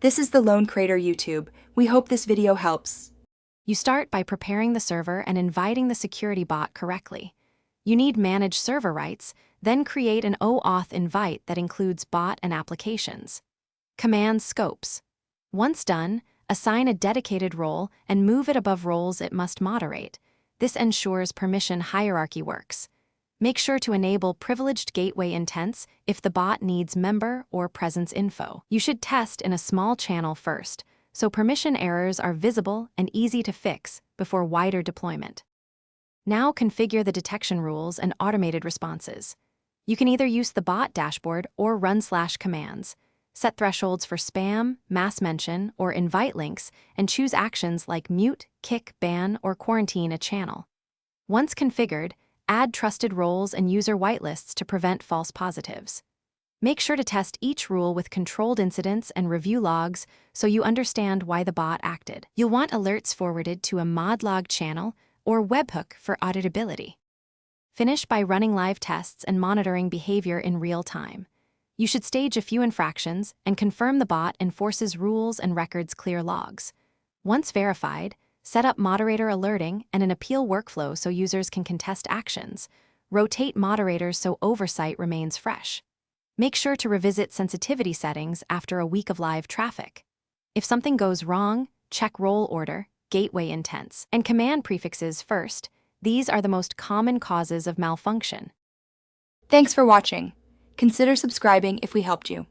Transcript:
This is the Lone Crater YouTube. We hope this video helps. You start by preparing the server and inviting the security bot correctly. You need manage server rights, then create an OAuth invite that includes bot and applications. Command scopes. Once done, assign a dedicated role and move it above roles it must moderate. This ensures permission hierarchy works. Make sure to enable privileged gateway intents if the bot needs member or presence info. You should test in a small channel first, so permission errors are visible and easy to fix before wider deployment. Now configure the detection rules and automated responses. You can either use the bot dashboard or run /commands. Set thresholds for spam, mass mention, or invite links, and choose actions like mute, kick, ban, or quarantine a channel. Once configured, add trusted roles and user whitelists to prevent false positives. Make sure to test each rule with controlled incidents and review logs so you understand why the bot acted. You'll want alerts forwarded to a mod log channel or webhook for auditability. Finish by running live tests and monitoring behavior in real time. You should stage a few infractions and confirm the bot enforces rules and records clear logs. Once verified, set up moderator alerting and an appeal workflow so users can contest actions. Rotate moderators so oversight remains fresh. Make sure to revisit sensitivity settings after a week of live traffic. If something goes wrong, check role order, gateway intents, and command prefixes first. These are the most common causes of malfunction. Thanks for watching. Consider subscribing if we helped you.